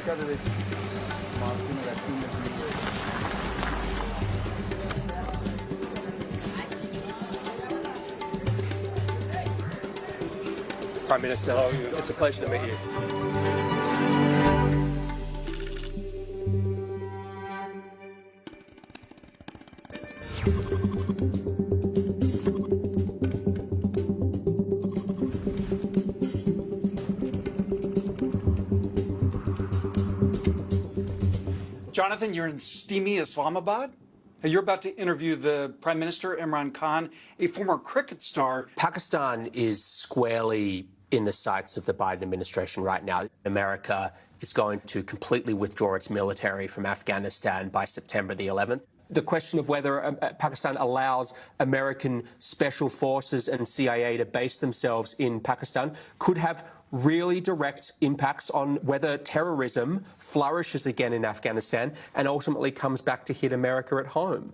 Prime Minister, it's a pleasure to meet you. Jonathan, you're in steamy Islamabad. You're about to interview the Prime Minister, Imran Khan, a former cricket star. Pakistan is squarely in the sights of the Biden administration right now. America is going to completely withdraw its military from Afghanistan by September the 11th. The question of whether Pakistan allows American special forces and CIA to base themselves in Pakistan could have really direct impacts on whether terrorism flourishes again in Afghanistan and ultimately comes back to hit America at home.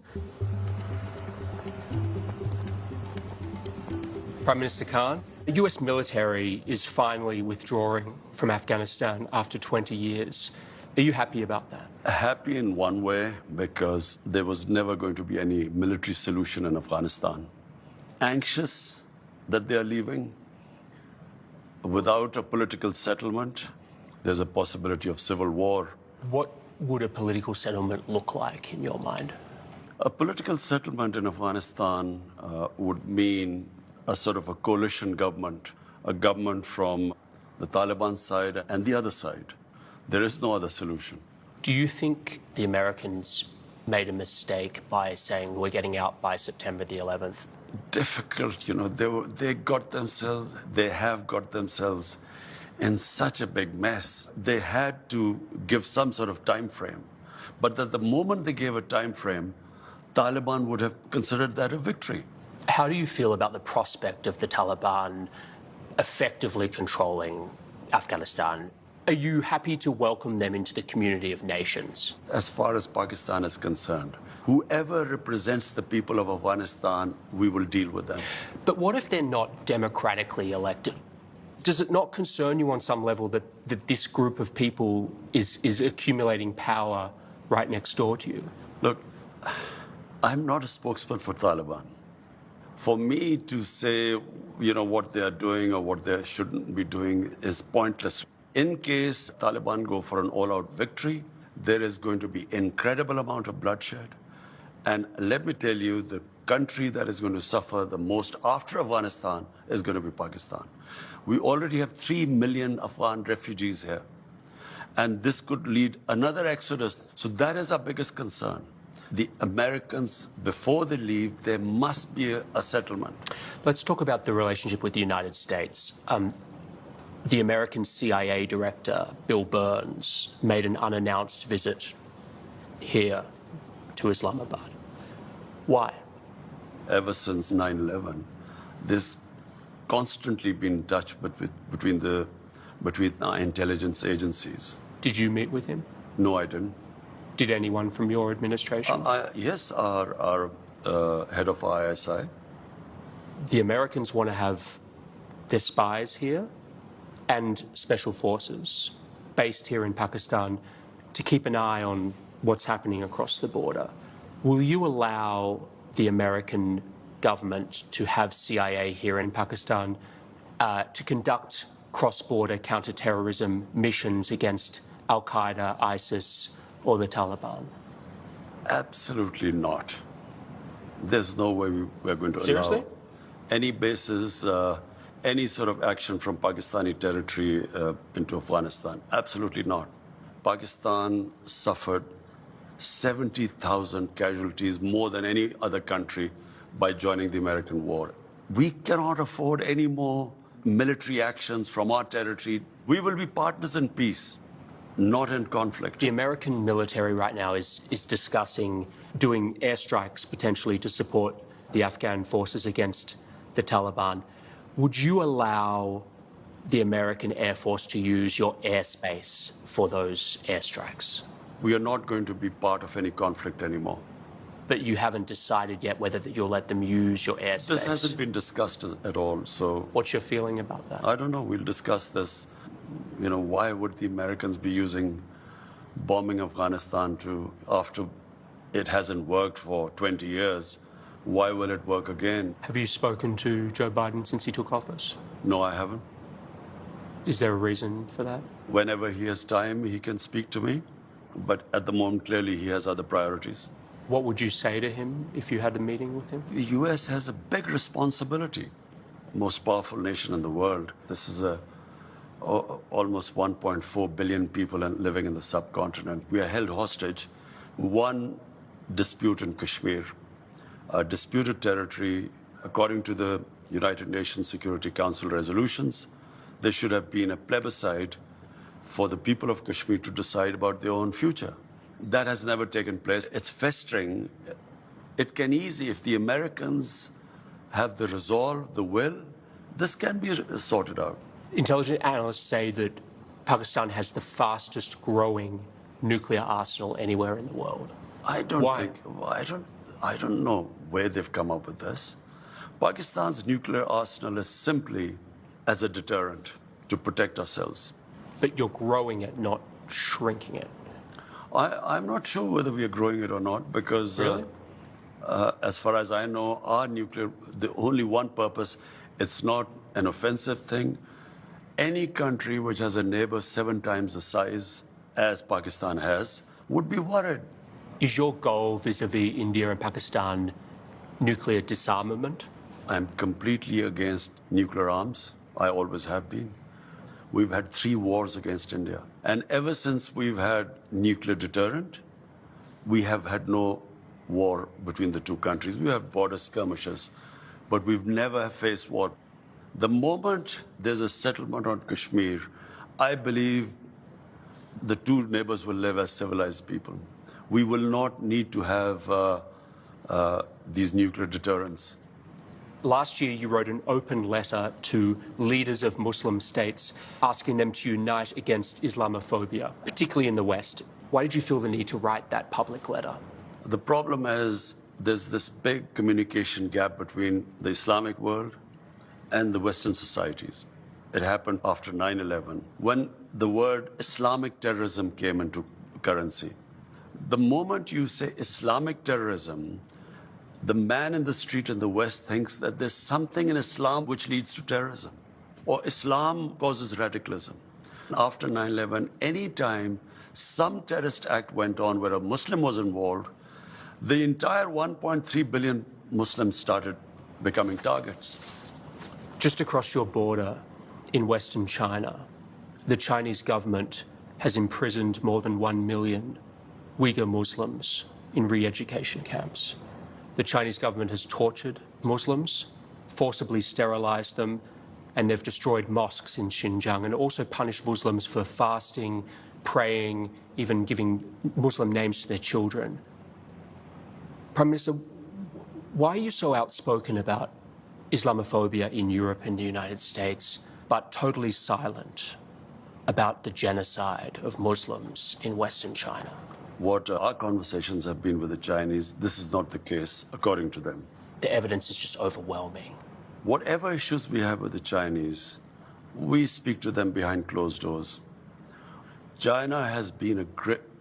Prime Minister Khan, the US military is finally withdrawing from Afghanistan after 20 years. Are you happy about that? Happy in one way, because there was never going to be any military solution in Afghanistan. Anxious that they are leaving. Without a political settlement, there's a possibility of civil war. What would a political settlement look like in your mind? A political settlement in Afghanistan would mean a sort of a coalition government, a government from the Taliban side and the other side. There is no other solution. Do you think the Americans made a mistake by saying we're getting out by September the 11th? Difficult, you know, they have got themselves in such a big mess. They had to give some sort of time frame. But at the moment they gave a time frame, Taliban would have considered that a victory. How do you feel about the prospect of the Taliban effectively controlling Afghanistan? Are you happy to welcome them into the community of nations? As far as Pakistan is concerned, whoever represents the people of Afghanistan, we will deal with them. But what if they're not democratically elected? Does it not concern you on some level that this group of people is accumulating power right next door to you? Look, I'm not a spokesman for Taliban. For me to say, you know, what they are doing or what they shouldn't be doing is pointless. In case Taliban go for an all-out victory, there is going to be incredible amount of bloodshed. And let me tell you, the country that is going to suffer the most after Afghanistan is going to be Pakistan. We already have 3 million Afghan refugees here. And this could lead another exodus. So that is our biggest concern. The Americans, before they leave, there must be a settlement. Let's talk about the relationship with the United States. The American CIA director, Bill Burns, made an unannounced visit here to Islamabad. Why? Ever since 9/11, there's constantly been touch between our intelligence agencies. Did you meet with him? No, I didn't. Did anyone from your administration? Yes, our head of ISI. The Americans want to have their spies here and special forces based here in Pakistan to keep an eye on what's happening across the border. Will you allow the American government to have CIA here in Pakistan to conduct cross-border counter-terrorism missions against Al-Qaeda, ISIS, or the Taliban? Absolutely not. There's no way we're going to Seriously? allow any bases, any sort of action from Pakistani territory into Afghanistan. Absolutely not. Pakistan suffered 70,000 casualties, more than any other country, by joining the American war. We cannot afford any more military actions from our territory. We will be partners in peace, not in conflict. The American military right now is discussing doing airstrikes potentially to support the Afghan forces against the Taliban. Would you allow the American Air Force to use your airspace for those airstrikes? We are not going to be part of any conflict anymore. But you haven't decided yet whether you'll let them use your airspace? This hasn't been discussed at all, so... What's your feeling about that? I don't know. We'll discuss this. You know, why would the Americans be using bombing Afghanistan to after it hasn't worked for 20 years, why will it work again? Have you spoken to Joe Biden since he took office? No, I haven't. Is there a reason for that? Whenever he has time, he can speak to me. But at the moment, clearly, he has other priorities. What would you say to him if you had a meeting with him? The U.S. has a big responsibility. Most powerful nation in the world. This is almost 1.4 billion people living in the subcontinent. We are held hostage. One dispute in Kashmir, a disputed territory, according to the United Nations Security Council resolutions, there should have been a plebiscite for the people of Kashmir to decide about their own future. That has never taken place. It's festering. It can easily, if the Americans have the resolve, the will, this can be sorted out. Intelligence analysts say that Pakistan has the fastest growing nuclear arsenal anywhere in the world. I don't know where they've come up with this. Pakistan's nuclear arsenal is simply as a deterrent to protect ourselves. But you're growing it, not shrinking it. I'm not sure whether we are growing it or not, because Really? as far as I know, our nuclear, the only one purpose, it's not an offensive thing. Any country which has a neighbor 7 times the size as Pakistan has would be worried. Is your goal vis-a-vis India and Pakistan nuclear disarmament? I'm completely against nuclear arms. I always have been. We've had 3 wars against India. And ever since we've had nuclear deterrent, we have had no war between the 2 countries. We have border skirmishes, but we've never faced war. The moment there's a settlement on Kashmir, I believe the 2 neighbors will live as civilized people. We will not need to have these nuclear deterrents. Last year, you wrote an open letter to leaders of Muslim states asking them to unite against Islamophobia, particularly in the West. Why did you feel the need to write that public letter? The problem is there's this big communication gap between the Islamic world and the Western societies. It happened after 9/11, when the word Islamic terrorism came into currency. The moment you say Islamic terrorism, the man in the street in the West thinks that there's something in Islam which leads to terrorism, or Islam causes radicalism. After 9/11, any time some terrorist act went on where a Muslim was involved, the entire 1.3 billion Muslims started becoming targets. Just across your border in Western China, the Chinese government has imprisoned more than 1 million Uyghur Muslims in re-education camps. The Chinese government has tortured Muslims, forcibly sterilized them, and they've destroyed mosques in Xinjiang and also punished Muslims for fasting, praying, even giving Muslim names to their children. Prime Minister, why are you so outspoken about Islamophobia in Europe and the United States, but totally silent about the genocide of Muslims in Western China? What our conversations have been with the Chinese, this is not the case, according to them. The evidence is just overwhelming. Whatever issues we have with the Chinese, we speak to them behind closed doors. China has been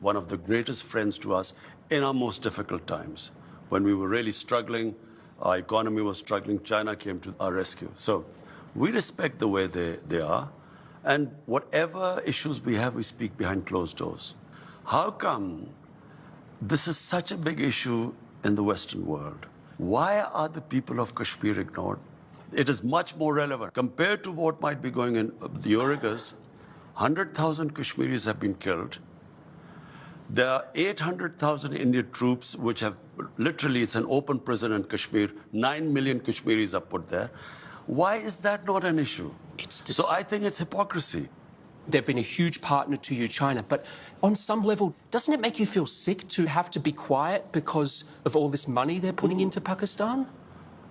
one of the greatest friends to us in our most difficult times. When we were really struggling, our economy was struggling, China came to our rescue. So we respect the way they are, and whatever issues we have, we speak behind closed doors. How come this is such a big issue in the Western world? Why are the people of Kashmir ignored? It is much more relevant. Compared to what might be going in the Uyghurs, 100,000 Kashmiris have been killed. There are 800,000 Indian troops which have literally, it's an open prison in Kashmir. 9 million Kashmiris are put there. Why is that not an issue? So I think it's hypocrisy. They've been a huge partner to you, China, but on some level, doesn't it make you feel sick to have to be quiet because of all this money they're putting into Pakistan?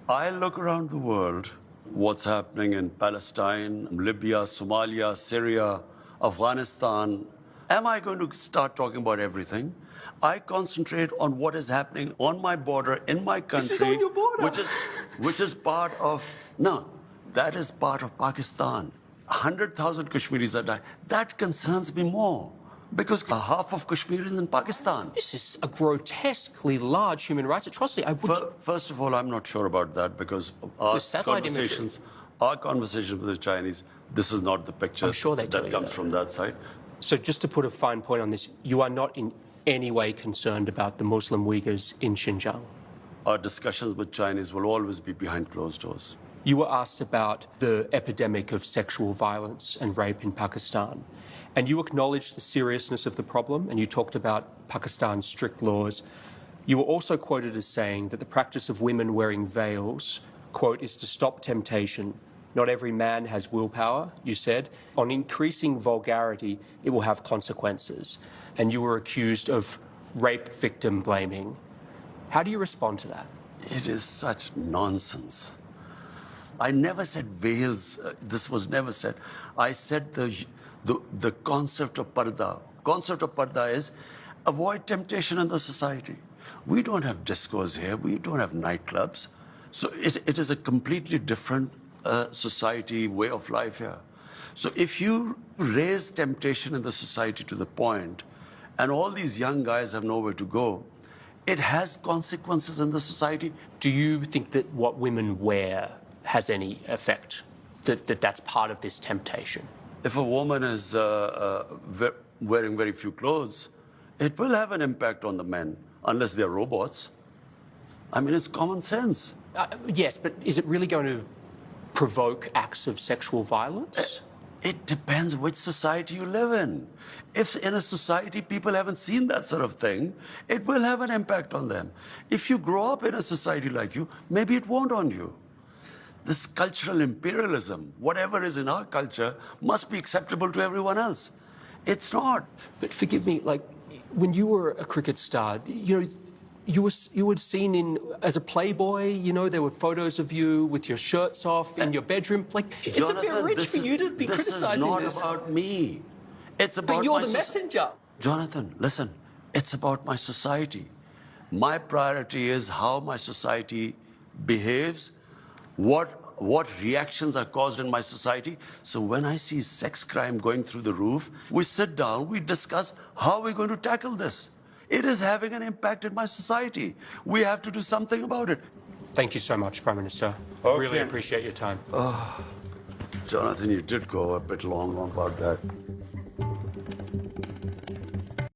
I look around the world, what's happening in Palestine, Libya, Somalia, Syria, Afghanistan. Am I going to start talking about everything? I concentrate on what is happening on my border, in my country. This is on your border. Which is part of, no, that is part of Pakistan. 100,000 Kashmiris are dying. That concerns me more. Because half of Kashmir is in Pakistan. This is a grotesquely large human rights atrocity. First of all, I'm not sure about that because our conversations with the Chinese, this is not the picture that comes from that side. So just to put a fine point on this, you are not in any way concerned about the Muslim Uyghurs in Xinjiang? Our discussions with Chinese will always be behind closed doors. You were asked about the epidemic of sexual violence and rape in Pakistan, and you acknowledged the seriousness of the problem, and you talked about Pakistan's strict laws. You were also quoted as saying that the practice of women wearing veils, quote, is to stop temptation. Not every man has willpower, you said. On increasing vulgarity, it will have consequences. And you were accused of rape victim blaming. How do you respond to that? It is such nonsense. I never said veils. This was never said. I said the concept of parda. Concept of parda is avoid temptation in the society. We don't have discos here. We don't have nightclubs. So it is a completely different society, way of life here. So if you raise temptation in the society to the point, and all these young guys have nowhere to go, it has consequences in the society. Do you think that what women wear has any effect, that's part of this temptation? If a woman is wearing very few clothes, it will have an impact on the men, unless they're robots. I mean, it's common sense. Yes, but is it really going to provoke acts of sexual violence? It depends which society you live in. If in a society people haven't seen that sort of thing, it will have an impact on them. If you grow up in a society like you, maybe it won't on you. This cultural imperialism, whatever is in our culture, must be acceptable to everyone else. It's not. But forgive me, like, when you were a cricket star, you were seen as a playboy, there were photos of you with your shirts off in your bedroom. Like, it's a bit rich for you to be criticizing this. This is not about me. It's about but you're the messenger. Jonathan, listen, it's about my society. My priority is how my society behaves, what reactions are caused in my society. So when I see sex crime going through the roof, we sit down, we discuss how we're going to tackle this. It is having an impact in my society. We have to do something about it. Thank you so much, Prime Minister. Okay. Really appreciate your time. Jonathan, you did go a bit long about that.